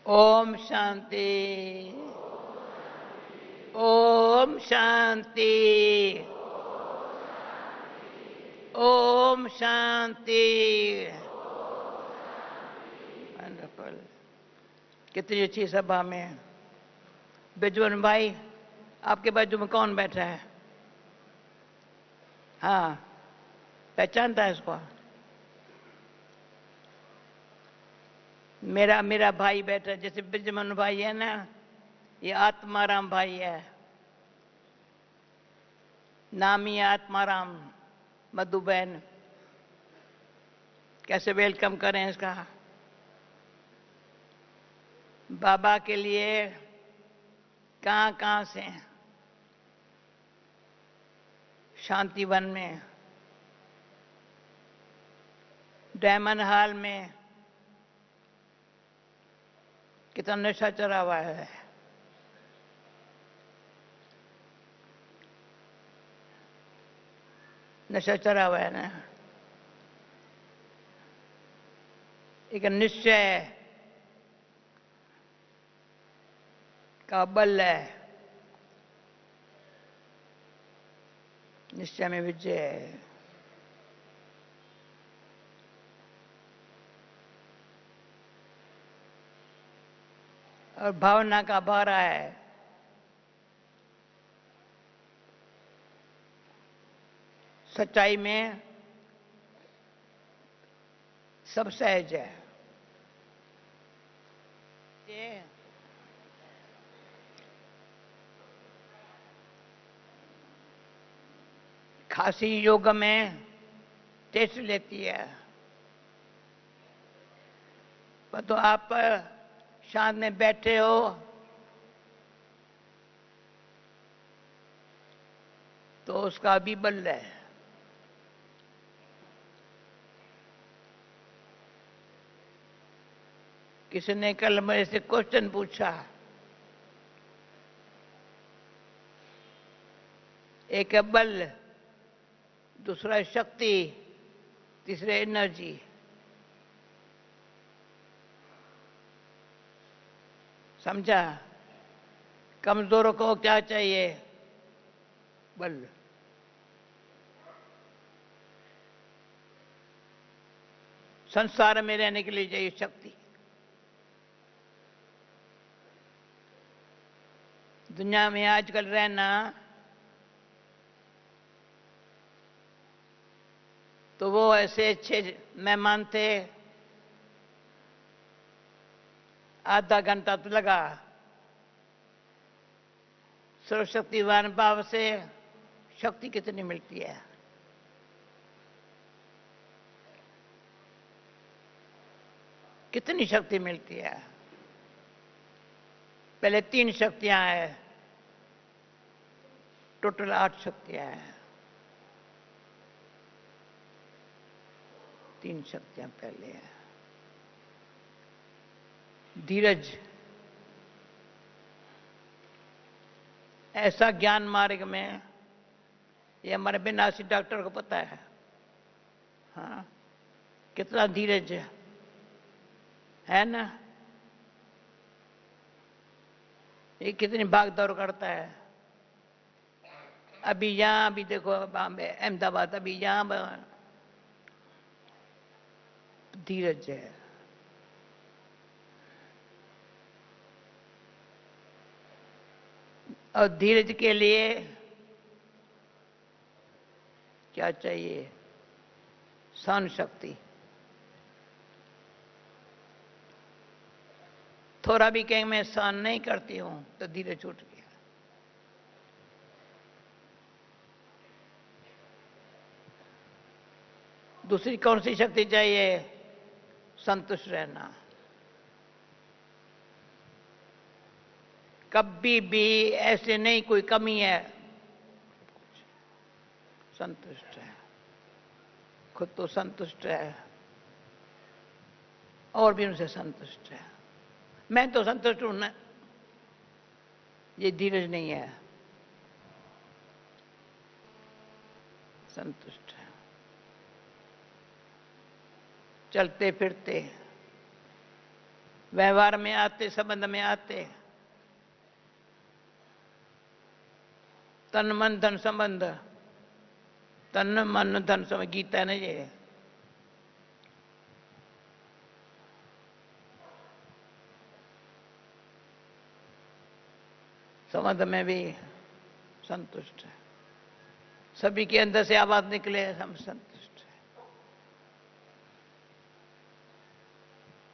Om Shanti. Om Shanti. Om Shanti. Wonderful. कितनी अच्छी सभा में। बिजवन भाई, आपके बाजू में कौन बैठा है? हाँ, पहचानता है इसको? मेरा भाई बैठा, जैसे बिजमन भाई है ना, ये आत्माराम भाई है। नाम ही है आत्माराम। मधुबैन, कैसे वेलकम करें इसका? बाबा के लिए कहां से? शांतिवन में, डायमंड हॉल में कितना नशा चढ़ा हुआ है। नशा चढ़ा हुआ है ना। एक निश्चय का बल है। निश्चय में विजय है। और भावना का भारा है। सच्चाई में सब सहज है। ये खांसी योग में टेस्ट लेती है, पर तो आप शांत में बैठे हो, तो उसका भी बल है। किसी ने कल मेरे से क्वेश्चन पूछा, एक है बल, दूसरा है शक्ति, तीसरा एनर्जी। समझा? कमजोरों को क्या चाहिए? बल। संसार में रहने के लिए चाहिए शक्ति। दुनिया में आजकल रहना तो वो ऐसे अच्छे मेहमान थे, आधा घंटा तो लगा। सर्वशक्तिवान भाव से शक्ति कितनी मिलती है? कितनी शक्ति मिलती है? पहले 3 शक्तियां हैं, टोटल 8 शक्तियां हैं। 3 शक्तियां पहले है। धीरज, ऐसा ज्ञान मार्ग में, ये हमारे बिनासी डॉक्टर को पता है। हाँ, कितना धीरज है ना। ये कितनी भाग दौड़ करता है। अभी यहां भी देखो, बॉम्बे, अहमदाबाद, अभी यहां धीरज है। और धीरज के लिए क्या चाहिए? सहन शक्ति। थोड़ा भी कहीं मैं सहन नहीं करती हूं तो धीरज छूट गया। दूसरी कौन सी शक्ति चाहिए? संतुष्ट रहना। कभी भी ऐसे नहीं कोई कमी है, संतुष्ट है। खुद तो संतुष्ट है और भी उनसे संतुष्ट है। मैं तो संतुष्ट हूं ना। ये धीरज नहीं है, संतुष्ट है। चलते फिरते व्यवहार में आते, संबंध में आते, तन मन धन संबंध, तन मन धन संबंध, गीता ने ये संबंध में भी संतुष्ट है। सभी के अंदर से आवाज निकले, हम संतुष्ट है।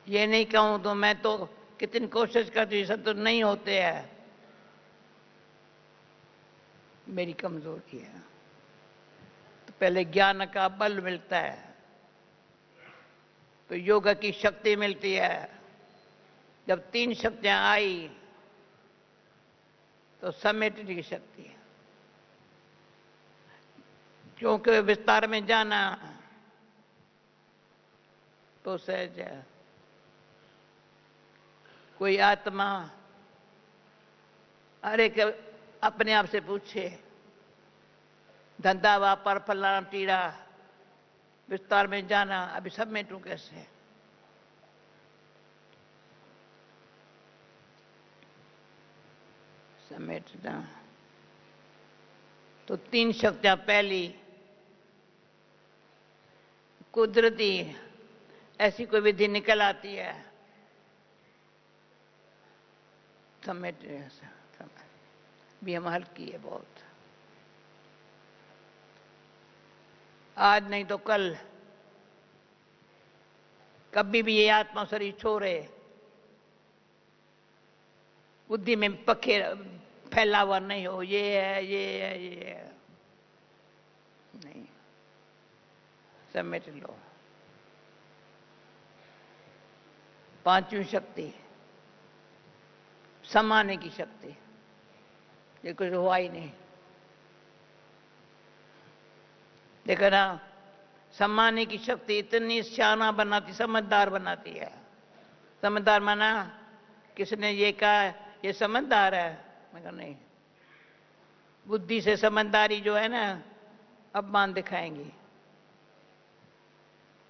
ये नहीं कहूं तो मैं तो कितनी कोशिश करती हूं, संतुष्ट नहीं होते हैं, मेरी कमजोरी है। तो पहले ज्ञान का बल मिलता है, तो योग की शक्ति मिलती है। जब तीन शक्तियां आई तो समेटने की शक्ति है। क्योंकि विस्तार में जाना तो सहज है। कोई आत्मा अरे अपने आप से पूछे, धंधा व्यापार फलाना टीड़ा, विस्तार में जाना, अभी समेटूं कैसे? समेटना तो तीन शक्तियां, पहली कुदरती ऐसी कोई विधि निकल आती है, समेट भी हम हल्की है बहुत। आज नहीं तो कल कभी भी ये आत्मा शरीर छोड़े, बुद्धि में पखे फैला हुआ नहीं हो, ये है ये है ये है, नहीं, समेट लो। पांचवी शक्ति समाने की शक्ति, ये कुछ हुआ ही नहीं। देखो ना, सम्माने की शक्ति इतनी सियाना बनाती, समझदार बनाती है। समझदार माना किसने ये कहा ये समझदार है? मैं कहा नहीं, बुद्धि से समझदारी जो है ना, अपमान दिखाएंगी,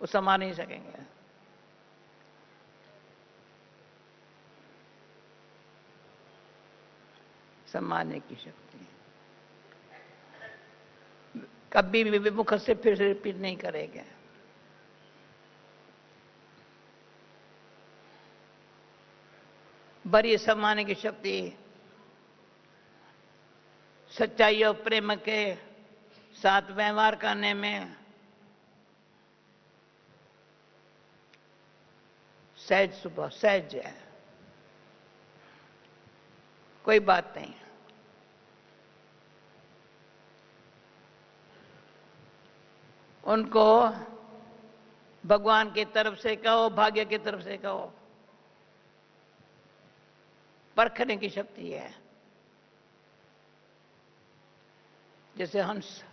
वो समा नहीं सकेंगे। सम्माने की शक्ति कभी भी विमुख से फिर से रिपीट नहीं करेंगे। बड़ी सम्माने की शक्ति सच्चाई और प्रेम के साथ व्यवहार करने में सहज सुबह सहज है, कोई बात नहीं। उनको भगवान की तरफ से कहो, भाग्य की तरफ से कहो, परखने की शक्ति है। जैसे हंस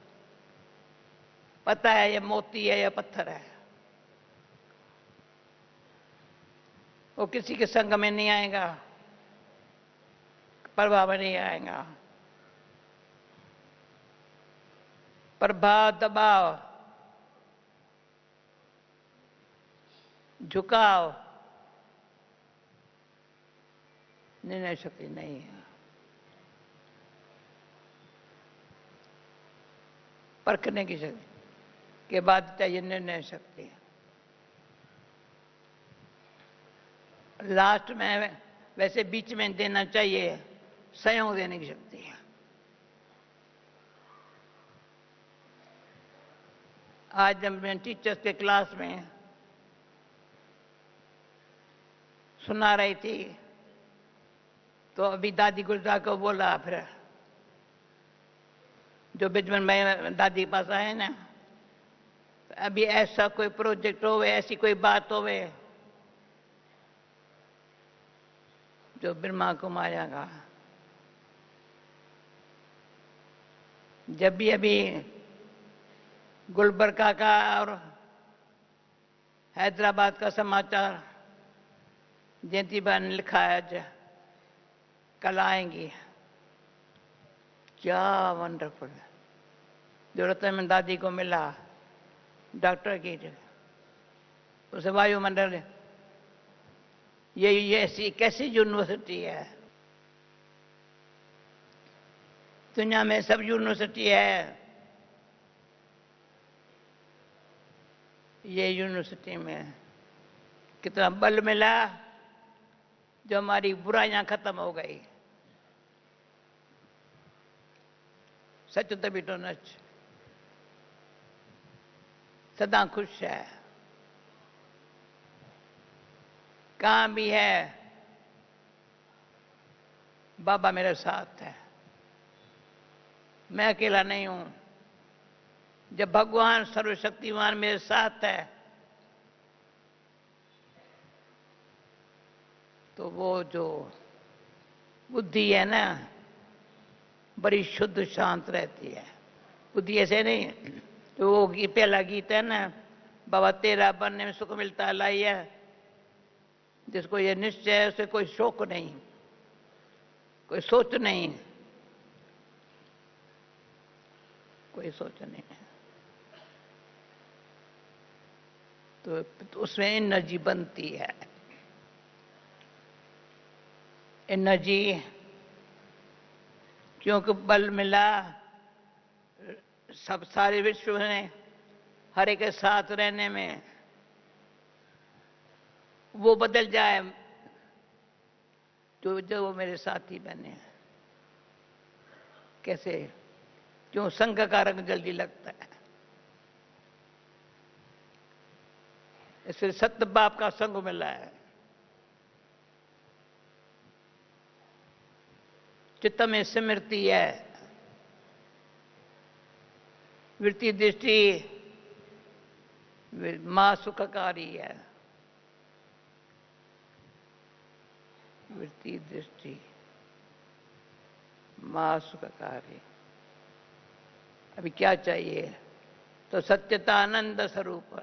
पता है ये मोती है या पत्थर है, वो किसी के संग में नहीं आएगा, प्रभाव में नहीं आएगा। प्रभाव, दबाव, झुकाव, निर्णय शक्ति नहीं है। परखने की शक्ति के बाद चाहिए निर्णय शक्ति। लास्ट में वैसे बीच में देना चाहिए संयोग देने की शक्ति है। आज जब मैं टीचर्स के क्लास में सुना रही थी तो अभी दादी गुजरा को बोला, फिर जो बिजमन भाई दादी के पास आए ना, अभी ऐसा कोई प्रोजेक्ट होवे, ऐसी कोई बात होवे जो ब्रह्मा को मारेगा। जब भी अभी गुलबर्गा का और हैदराबाद का समाचार जयंती बहन ने लिखा है, आज कल आएंगी, क्या वंडरफुल है। जरूरत में दादी को मिला डॉक्टर की, उसे वायुमंडल ये ऐसी कैसी यूनिवर्सिटी है? दुनिया में सब यूनिवर्सिटी है, ये यूनिवर्सिटी में कितना बल मिला जो हमारी बुराइयां खत्म हो गई। सच तभी तो नच सदा खुश है, कहां भी है बाबा मेरे साथ है, मैं अकेला नहीं हूं। जब भगवान सर्वशक्तिमान मेरे साथ है तो वो जो बुद्धि है ना बड़ी शुद्ध शांत रहती है। बुद्धि ऐसे नहीं, तो वो पहला गीत है ना, बाबा तेरा बनने में सुख मिलता है लाई है, जिसको ये निश्चय है उसे कोई शोक नहीं, कोई सोच नहीं, कोई सोच नहीं है। तो उसमें एनर्जी बनती है। एनर्जी क्योंकि बल मिला सब सारे विश्व में हर एक के साथ रहने में, वो बदल जाए जो जो वो मेरे साथी बने। कैसे? क्यों? संग का रंग जल्दी लगता है। इसलिए सत्य बाप का संग मिला है। चित्त में स्मृति है, वृत्ति दृष्टि मां सुखकारी है। वृत्ति दृष्टि मां सुखकारी। अभी क्या चाहिए? तो सत्यता आनंद स्वरूप।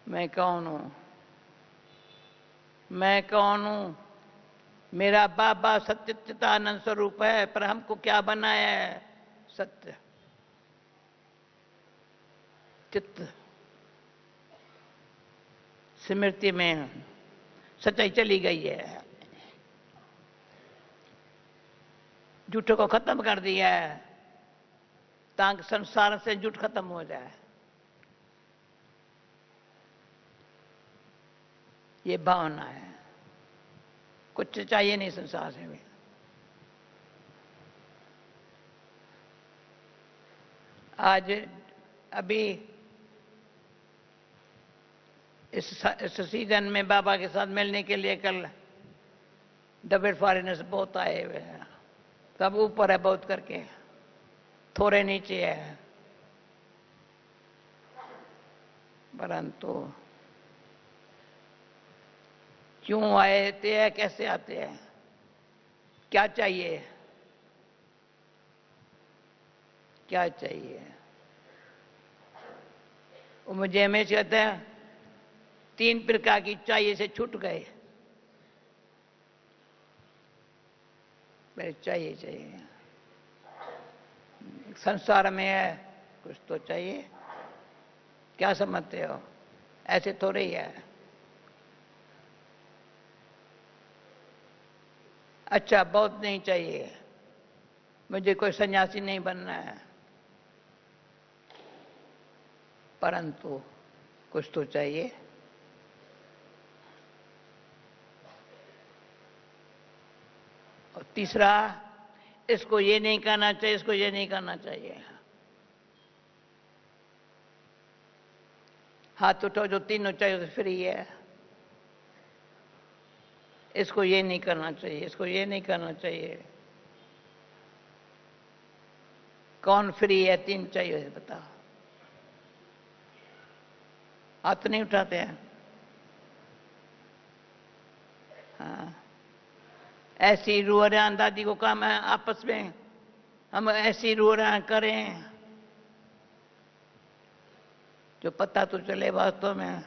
मैं कौन हूं? मैं कौन हूं? मेरा बाबा सत्यचितानंद स्वरूप है, पर हमको क्या बनाया है? सत्य चित्त। स्मृति में सच्चाई चली गई है, झूठों को खत्म कर दिया है ताकि संसार से झूठ खत्म हो जाए। ये भावना है, कुछ चाहिए नहीं संसार से भी। आज अभी इस सीजन में बाबा के साथ मिलने के लिए कल डबल फॉरेनर्स बहुत आए हुए हैं। सब ऊपर है बहुत करके, थोड़े नीचे है, परंतु क्यों आते हैं, कैसे आते हैं, क्या चाहिए? क्या चाहिए? वो मुझे हमेशा कहते हैं 3 प्रकार की चाहिए से छूट गए। मेरे चाहिए चाहिए संसार में है, कुछ तो चाहिए। क्या समझते हो? ऐसे थोड़े ही है। अच्छा बहुत नहीं चाहिए, मुझे कोई सन्यासी नहीं बनना है, परंतु कुछ तो चाहिए। और तीसरा, इसको ये नहीं करना चाहिए, इसको ये नहीं करना चाहिए। हाथ उठाओ जो तीनों चाहिए तो फ्री है। इसको ये नहीं करना चाहिए, इसको ये नहीं करना चाहिए। कौन फ्री है? 3 चाहिए बताओ। हाथ नहीं उठाते हैं। हाँ, ऐसी रुआन दादी को काम है आपस में हम ऐसी रुआन करें जो पता तो चले वास्तव में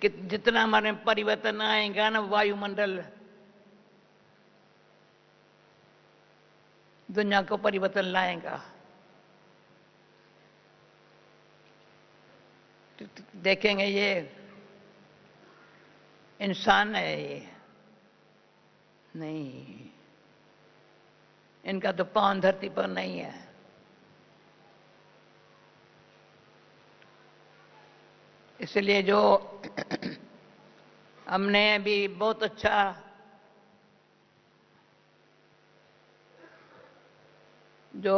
कि जितना हमारे परिवर्तन आएगा ना वायुमंडल, दुनिया को परिवर्तन लाएगा। देखेंगे ये इंसान है, ये नहीं, इनका तो पांव धरती पर नहीं है। इसलिए जो हमने अभी बहुत अच्छा जो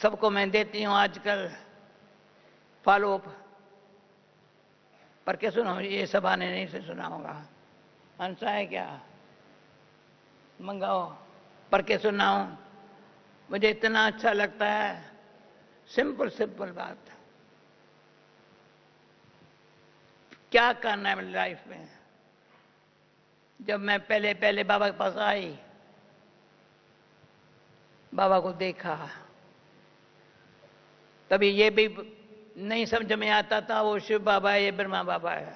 सबको मैं देती हूँ आजकल फॉलो अप पर क्या सुना, ये सभा ने नहीं से सुना होगा। हंसा है क्या, मंगाओ पर के सुनाऊं। मुझे इतना अच्छा लगता है, सिंपल सिंपल बात। क्या करना है मेरी लाइफ में। जब मैं पहले पहले बाबा के पास आई, बाबा को देखा, तभी ये भी नहीं समझ में आता था वो शिव बाबा है, ये ब्रह्मा बाबा है।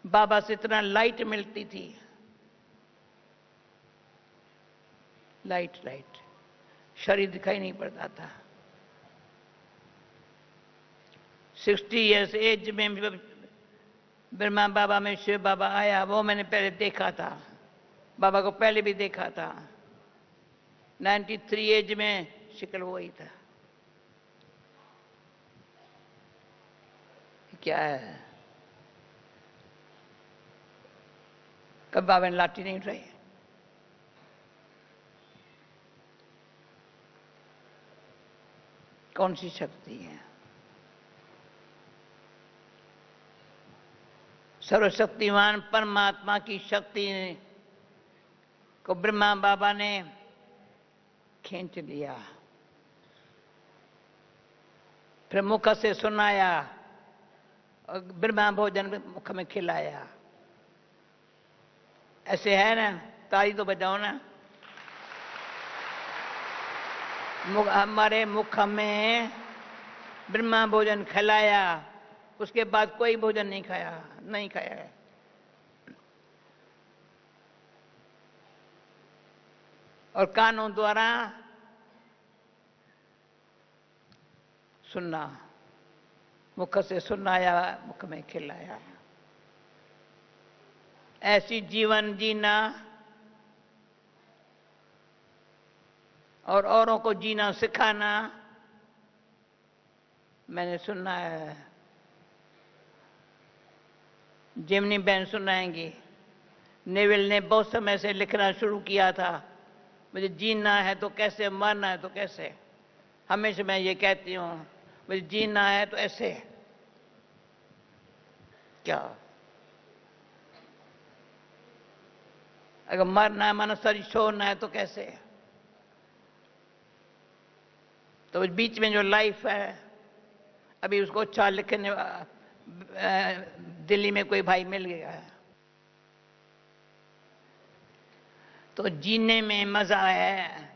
बाबा से इतना लाइट मिलती थी, लाइट लाइट, शरीर दिखाई नहीं पड़ता था। 60 इयर्स एज में ब्रह्मा बाबा में शिव बाबा आया, वो मैंने पहले देखा था। बाबा को पहले भी देखा था। 93 एज में शिकल वही था। क्या है, कब बाबा ने लाठी नहीं उठाई। कौन सी शक्ति है। सर्वशक्तिमान परमात्मा की शक्ति को ब्रह्मा बाबा ने खींच लिया, फिर मुख से सुनाया और ब्रह्मा भोजन मुख में खिलाया। ऐसे है ना, ताली तो बजाओ ना। हमारे मुख में ब्रह्मा भोजन खिलाया, उसके बाद कोई भोजन नहीं खाया, नहीं खाया है। और कानों द्वारा सुनना, मुख से सुनाया, मुख में खिलाया। ऐसी जीवन जीना और औरों को जीना सिखाना मैंने सुना है। जिमनी बहन सुनाएंगी। नेविल ने बहुत समय से लिखना शुरू किया था, मुझे जीना है तो कैसे, मरना है तो कैसे। हमेशा मैं ये कहती हूँ, मुझे जीना है तो ऐसे। क्या अगर मरना है, मानो शरीर छोड़ना है तो कैसे। तो बीच में जो लाइफ है, अभी उसको अच्छा लिखने दिल्ली में कोई भाई मिल गया है, तो जीने में मजा है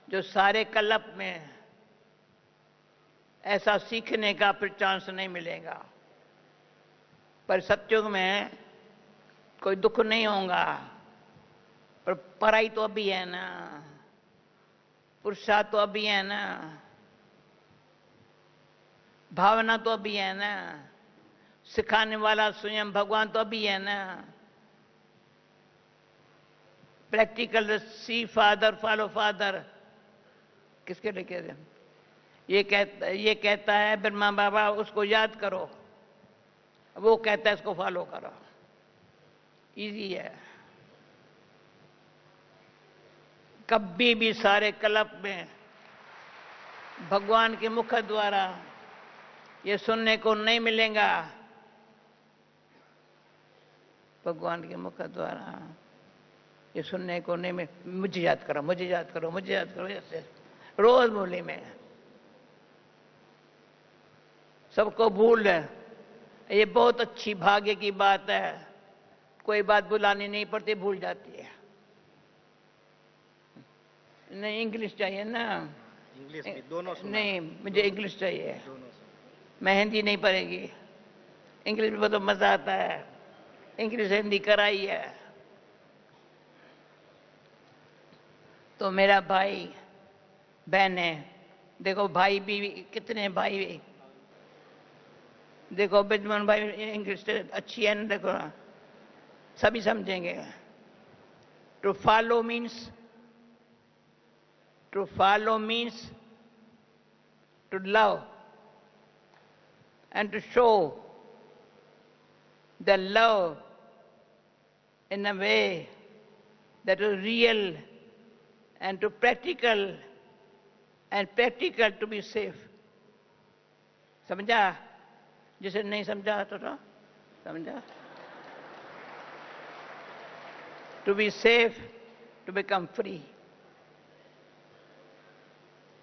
जो सारे कलप में ऐसा सीखने का फिर चांस नहीं मिलेगा। पर सत्युग में कोई दुख नहीं होगा, पर पढ़ाई तो अभी है ना, पुरुषार्थ तो अभी है ना, भावना तो अभी है ना, सिखाने वाला स्वयं भगवान तो अभी है ना। प्रैक्टिकल सी फादर फॉलो फादर किसके लिए कहते हैं। ये कहता है ब्रह्मा बाबा उसको याद करो, वो कहता है इसको फॉलो करो। इजी है। कभी भी सारे कल्प में भगवान के मुख द्वारा ये सुनने को नहीं मिलेगा। भगवान के मुख द्वारा ये सुनने को नहीं मिल। मुझे याद करो, मुझे याद करो, मुझे याद करो, ऐसे रोज बोली में सबको भूल है। ये बहुत अच्छी भाग्य की बात है। कोई बात बुलानी नहीं पड़ती, भूल जाती है। नहीं इंग्लिश चाहिए ना, इंग्लिश भी दोनों सुना। नहीं मुझे इंग्लिश चाहिए, मैं हिंदी नहीं पढ़ेगी। इंग्लिश में तो मजा आता है, इंग्लिश हिंदी कराई है। तो मेरा भाई बहन है, देखो भाई भी कितने भाई देखो बिजमन भाई इंग्लिश अच्छी है ना, देखो ना, सभी समझेंगे। To follow means to love and to show the love in a way that is real and to practical to be safe. समझा? जिसे नहीं समझा तो समझा? To be safe, to become free.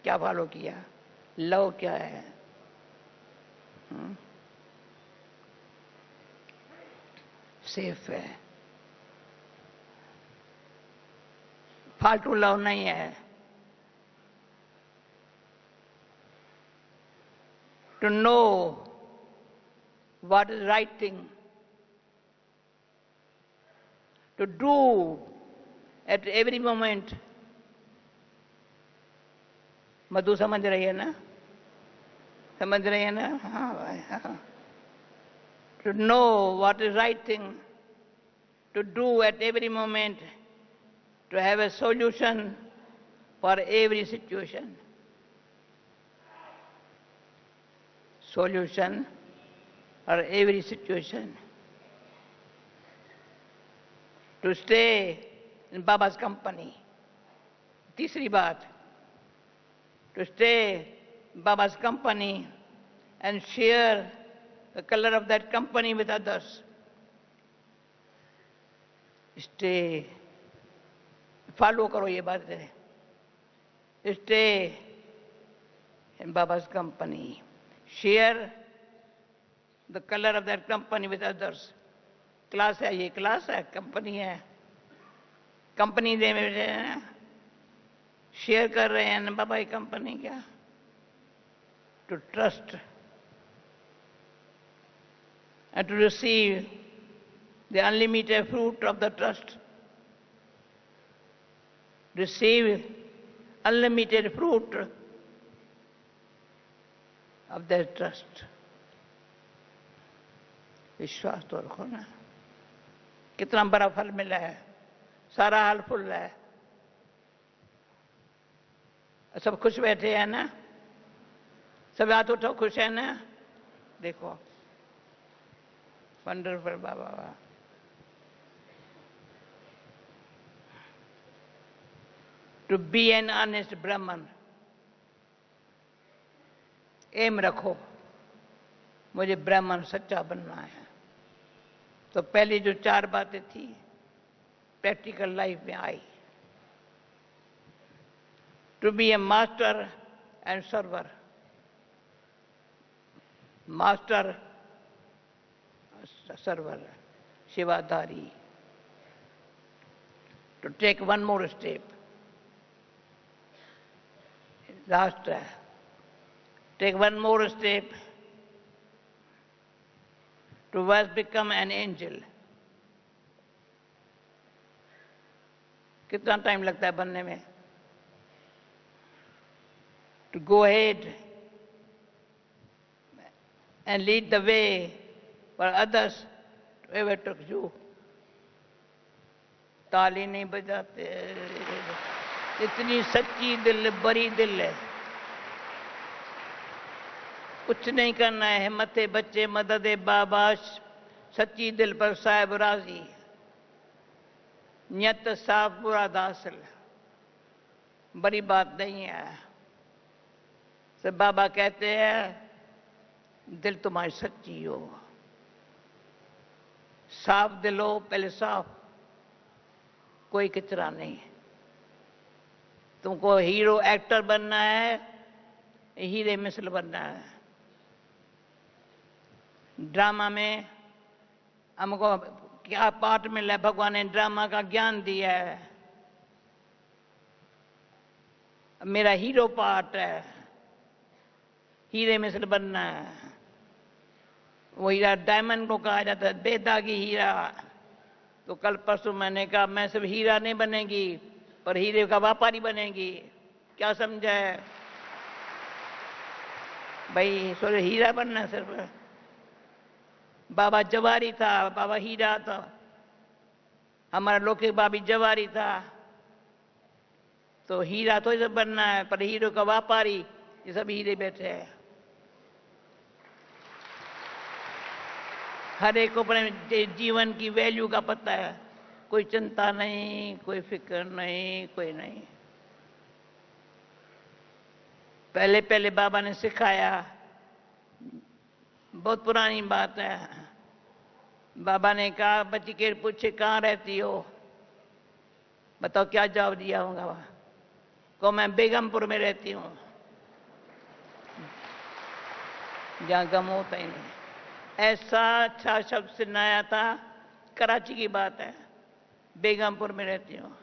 क्या फॉलो किया? लव क्या है? सेफ है, फालतू लव नहीं है। To know what is right thing, to do at every moment. Madhu समझ रही है ना? समझ रही है ना? हाँ भाई, हाँ। To know what is right thing to do at every moment, to have a solution for every situation. Solution for every situation. To stay in Baba's company. तीसरी बात, to stay in Baba's company and share the color of that company with others. Stay, follow करो ये बातें. Stay in Baba's company. Share the color of that company with others. Class है, ये class है, company है, company दे में share कर रहे हैं ना बाबा, ये कंपनी क्या? To trust and to receive the unlimited fruit of the trust. Receive unlimited fruit of their trust. विश्वास तो रखो ना। कितना बड़ा फल मिला है, सारा हाल फुल है, सब खुश बैठे हैं ना, सब हाथ उठो, खुश है ना? देखो वंडरफुल बाबा। To be an honest Brahmin, aim रखो, मुझे ब्राह्मण सच्चा बनना है। तो पहली जो 4 बातें थी प्रैक्टिकल लाइफ में आई। To be a master and server, master server, सेवादारी। To take one more step, last है, take one more step towards become an angel. कितना टाइम लगता है बनने में? To go ahead and lead the way for others to overtake you. ताली नहीं बजाते, इतनी सच्ची दिल, बड़ी दिल है। कुछ नहीं करना है, हिम्मते बच्चे मदद बाबा, सच्ची दिल पर साहिब राजी, नियत साफ बुरा दासिल, बड़ी बात नहीं है। सब बाबा कहते हैं दिल तुम्हारी सच्ची हो, साफ दिल हो, पहले साफ, कोई कचरा नहीं। तुमको हीरो एक्टर बनना है, हीरे मिसल बनना है। ड्रामा में हमको क्या पाठ मिला है? भगवान ने ड्रामा का ज्ञान दिया है। मेरा हीरो पार्ट है, हीरे मिसल बनना है। वो हीरा डायमंड को कहा जाता है, बेदागी हीरा। तो कल परसों मैंने कहा मैं सिर्फ हीरा नहीं बनेगी, पर हीरे का व्यापारी बनेगी। क्या समझा है भाई? सोरे हीरा बनना है सिर्फ, बाबा जवारी था, बाबा हीरा था, हमारा लौकिक बाबी जवारी था। तो हीरा तो इसे बनना है, पर हीरो का व्यापारी, ये सब हीरे बैठे हैं। हर एक को अपने जीवन की वैल्यू का पता है, कोई चिंता नहीं, कोई फिक्र नहीं, कोई नहीं। पहले पहले बाबा ने सिखाया, बहुत पुरानी बात है। बाबा ने कहा, बच्ची के पूछे कहाँ रहती हो, बताओ क्या जवाब दिया होगा? को मैं बेगमपुर में रहती हूँ, जहाँ गम होता ही नहीं। ऐसा अच्छा शब्द सुनाया था, कराची की बात है, बेगमपुर में रहती हूँ।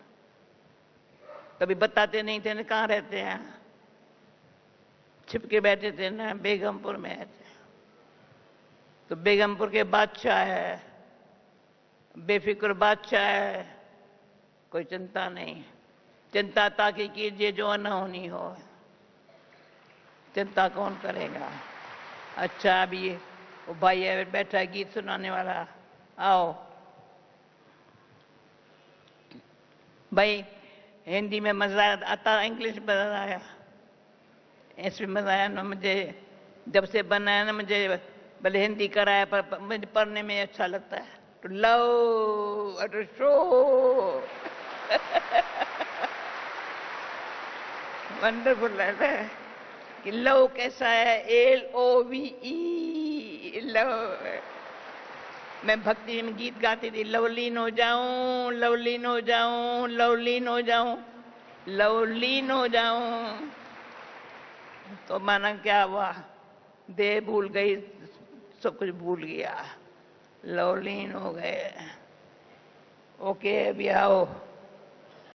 कभी बताते नहीं थे ना कहाँ रहते हैं, छिप के बैठे थे ना, बेगमपुर में रहते। तो बेगमपुर के बादशाह है, बेफिक्र बादशाह है, कोई चिंता नहीं। चिंता ताकि कीजिए जो अनहोनी हो, चिंता कौन करेगा? अच्छा, अभी वो भाई है बैठा है गीत सुनाने वाला, आओ भाई। हिंदी में मजा आता, इंग्लिश में मजा आया? इसमें मजा आया ना मुझे, जब से बना है ना, मुझे भले हिंदी कराया पर मुझे पढ़ने में अच्छा लगता है। तो लव टू शो वंडरफुल लगता है कि लव कैसा है, LOVE, लव। मैं भक्ति में गीत गाती थी, लवलीन हो जाऊं, लवलीन हो जाऊं, लवलीन हो जाऊं, लवलीन हो जाऊं। तो माना क्या हुआ, देह भूल गई, सब कुछ भूल गया, लवलीन हो गए। ओके, अभी आओ।